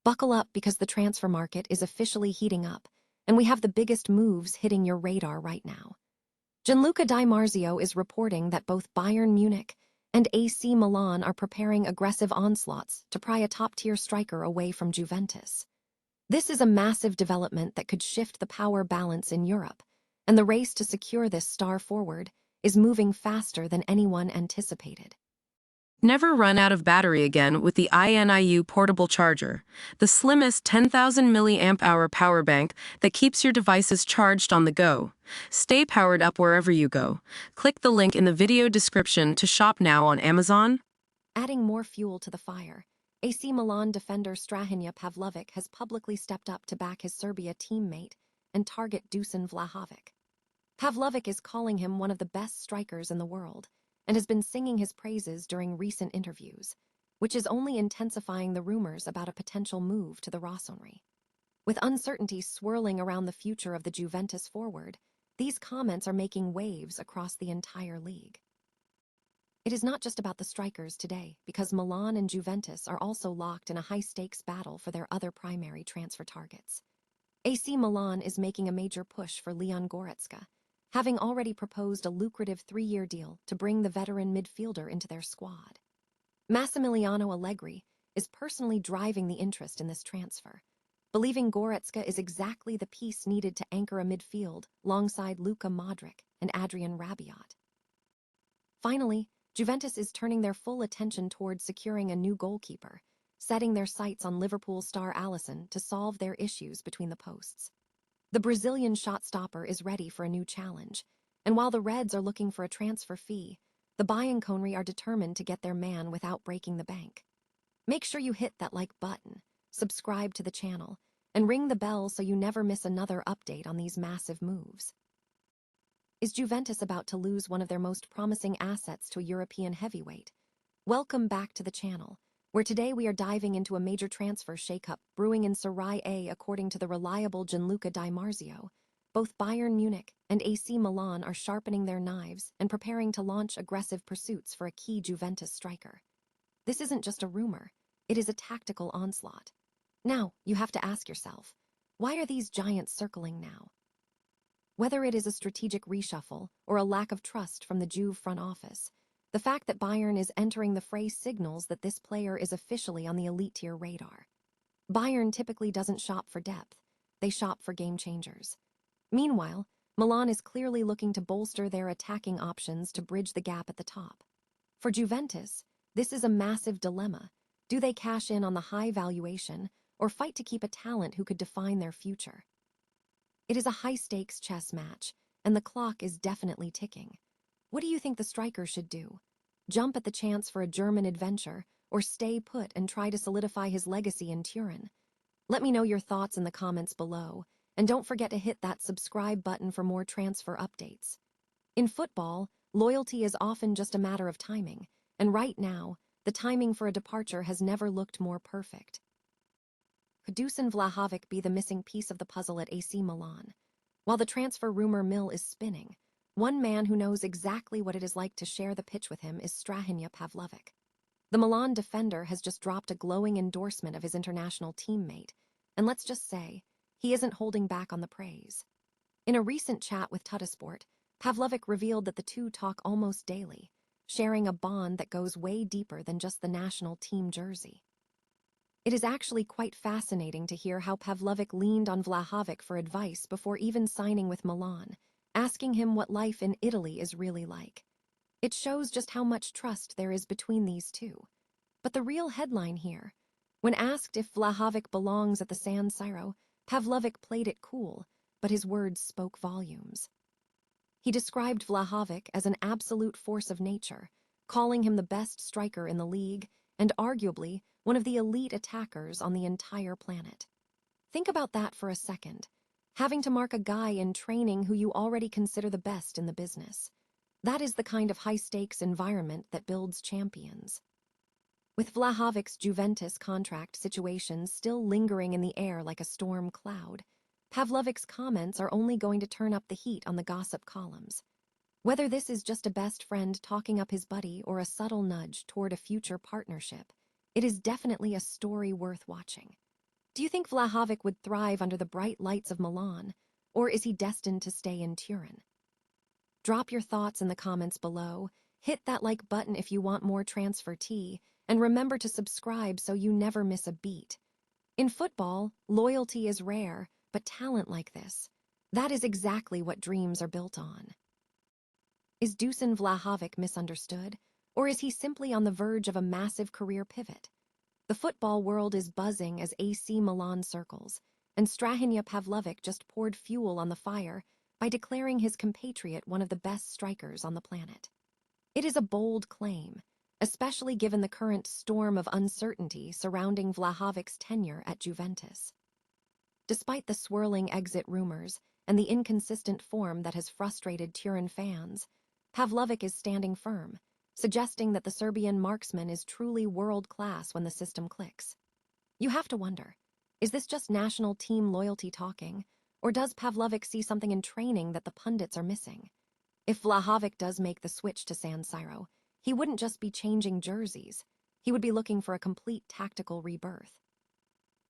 Buckle up because the transfer market is officially heating up, and we have the biggest moves hitting your radar right now. Gianluca Di Marzio is reporting that both Bayern Munich and AC Milan are preparing aggressive onslaughts to pry a top-tier striker away from Juventus. This is a massive development that could shift the power balance in Europe, and the race to secure this star forward is moving faster than anyone anticipated. Never run out of battery again with the INIU portable charger, the slimmest 10,000 mAh power bank that keeps your devices charged on the go. Stay powered up wherever you go. Click the link in the video description to shop now on Amazon. Adding more fuel to the fire, AC Milan defender Strahinja Pavlovic has publicly stepped up to back his Serbia teammate and target Dusan Vlahovic. Pavlovic is calling him one of the best strikers in the world, and has been singing his praises during recent interviews, which is only intensifying the rumors about a potential move to the Rossoneri. With uncertainty swirling around the future of the Juventus forward, these comments are making waves across the entire league. It is not just about the strikers today, because Milan and Juventus are also locked in a high-stakes battle for their other primary transfer targets. AC Milan is making a major push for Leon Goretzka, having already proposed a lucrative 3-year deal to bring the veteran midfielder into their squad. Massimiliano Allegri is personally driving the interest in this transfer, believing Goretzka is exactly the piece needed to anchor a midfield alongside Luka Modric and Adrian Rabiot. Finally, Juventus is turning their full attention towards securing a new goalkeeper, setting their sights on Liverpool star Alisson to solve their issues between the posts. The Brazilian shot-stopper is ready for a new challenge, and while the Reds are looking for a transfer fee, the Bianconeri are determined to get their man without breaking the bank. Make sure you hit that like button, subscribe to the channel, and ring the bell so you never miss another update on these massive moves. Is Juventus about to lose one of their most promising assets to a European heavyweight? Welcome back to the channel, where today we are diving into a major transfer shakeup brewing in Serie A according to the reliable Gianluca Di Marzio. Both Bayern Munich and AC Milan are sharpening their knives and preparing to launch aggressive pursuits for a key Juventus striker. This isn't just a rumor, it is a tactical onslaught. Now, you have to ask yourself, why are these giants circling now? Whether it is a strategic reshuffle or a lack of trust from the Juve front office, the fact that Bayern is entering the fray signals that this player is officially on the elite-tier radar. Bayern typically doesn't shop for depth, they shop for game changers. Meanwhile, Milan is clearly looking to bolster their attacking options to bridge the gap at the top. For Juventus, this is a massive dilemma. Do they cash in on the high valuation or fight to keep a talent who could define their future? It is a high-stakes chess match, and the clock is definitely ticking. What do you think the striker should do? Jump at the chance for a German adventure, or stay put and try to solidify his legacy in Turin? Let me know your thoughts in the comments below, and don't forget to hit that subscribe button for more transfer updates. In football, loyalty is often just a matter of timing, and right now, the timing for a departure has never looked more perfect. Could Dusan Vlahovic be the missing piece of the puzzle at AC Milan? While the transfer rumor mill is spinning, one man who knows exactly what it is like to share the pitch with him is Strahinja Pavlovic. The Milan defender has just dropped a glowing endorsement of his international teammate, and let's just say, he isn't holding back on the praise. In a recent chat with Tuttosport, Pavlovic revealed that the two talk almost daily, sharing a bond that goes way deeper than just the national team jersey. It is actually quite fascinating to hear how Pavlovic leaned on Vlahovic for advice before even signing with Milan, asking him what life in Italy is really like. It shows just how much trust there is between these two. But the real headline here, when asked if Vlahovic belongs at the San Siro, Pavlovic played it cool, but his words spoke volumes. He described Vlahovic as an absolute force of nature, calling him the best striker in the league and arguably one of the elite attackers on the entire planet. Think about that for a second, having to mark a guy in training who you already consider the best in the business. That is the kind of high-stakes environment that builds champions. With Vlahovic's Juventus contract situation still lingering in the air like a storm cloud, Pavlovic's comments are only going to turn up the heat on the gossip columns. Whether this is just a best friend talking up his buddy or a subtle nudge toward a future partnership, it is definitely a story worth watching. Do you think Vlahovic would thrive under the bright lights of Milan, or is he destined to stay in Turin? Drop your thoughts in the comments below, hit that like button if you want more transfer tea, and remember to subscribe so you never miss a beat. In football, loyalty is rare, but talent like this, that is exactly what dreams are built on. Is Dusan Vlahovic misunderstood, or is he simply on the verge of a massive career pivot? The football world is buzzing as AC Milan circles, and Strahinja Pavlovic just poured fuel on the fire by declaring his compatriot one of the best strikers on the planet. It is a bold claim, especially given the current storm of uncertainty surrounding Vlahovic's tenure at Juventus. Despite the swirling exit rumors and the inconsistent form that has frustrated Turin fans, Pavlovic is standing firm, suggesting that the Serbian marksman is truly world-class when the system clicks. You have to wonder, is this just national team loyalty talking, or does Pavlovic see something in training that the pundits are missing? If Vlahovic does make the switch to San Siro, he wouldn't just be changing jerseys, he would be looking for a complete tactical rebirth.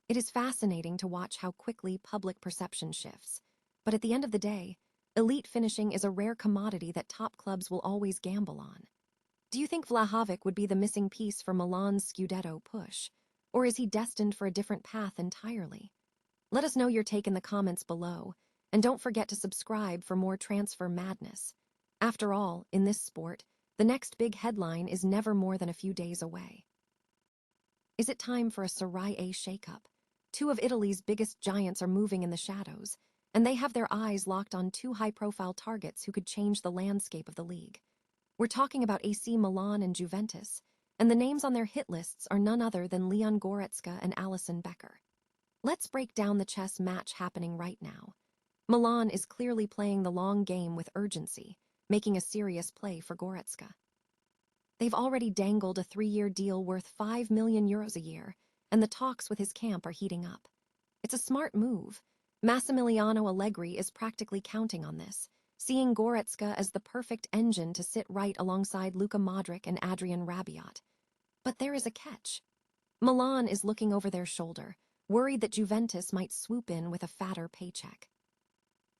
It is fascinating to watch how quickly public perception shifts, but at the end of the day, elite finishing is a rare commodity that top clubs will always gamble on. Do you think Vlahovic would be the missing piece for Milan's Scudetto push, or is he destined for a different path entirely? Let us know your take in the comments below, and don't forget to subscribe for more transfer madness. After all, in this sport, the next big headline is never more than a few days away. Is it time for a Serie A shakeup? Two of Italy's biggest giants are moving in the shadows, and they have their eyes locked on two high-profile targets who could change the landscape of the league. We're talking about AC Milan and Juventus, and the names on their hit lists are none other than Leon Goretzka and Alisson. Let's break down the chess match happening right now. Milan is clearly playing the long game with urgency, making a serious play for Goretzka. They've already dangled a 3-year deal worth €5 million a year, and the talks with his camp are heating up. It's a smart move. Massimiliano Allegri is practically counting on this, seeing Goretzka as the perfect engine to sit right alongside Luka Modric and Adrian Rabiot. But there is a catch. Milan is looking over their shoulder, worried that Juventus might swoop in with a fatter paycheck.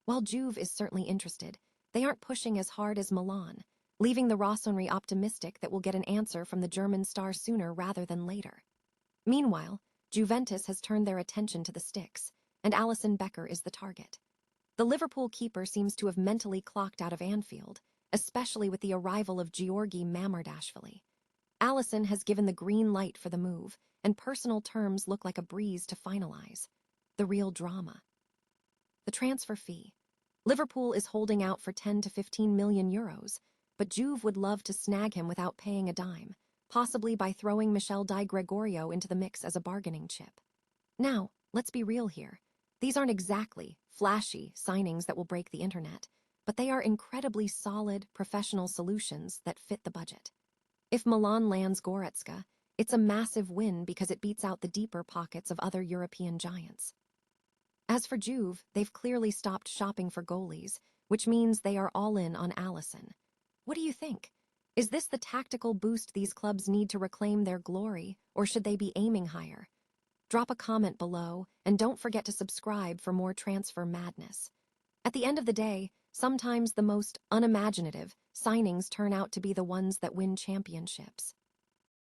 While Juve is certainly interested, they aren't pushing as hard as Milan, leaving the Rossoneri optimistic that we'll get an answer from the German star sooner rather than later. Meanwhile, Juventus has turned their attention to the sticks, and Alisson is the target. The Liverpool keeper seems to have mentally clocked out of Anfield, especially with the arrival of Georgi Mamardashvili. Alisson has given the green light for the move, and personal terms look like a breeze to finalize. The real drama. The transfer fee. Liverpool is holding out for 10 to 15 million euros, but Juve would love to snag him without paying a dime, possibly by throwing Michel Di Gregorio into the mix as a bargaining chip. Now, let's be real here. These aren't exactly flashy signings that will break the internet, but they are incredibly solid, professional solutions that fit the budget. If Milan lands Goretzka, it's a massive win because it beats out the deeper pockets of other European giants. As for Juve, they've clearly stopped shopping for goalies, which means they are all in on Alisson. What do you think? Is this the tactical boost these clubs need to reclaim their glory, or should they be aiming higher? Drop a comment below, and don't forget to subscribe for more transfer madness. At the end of the day, sometimes the most unimaginative signings turn out to be the ones that win championships.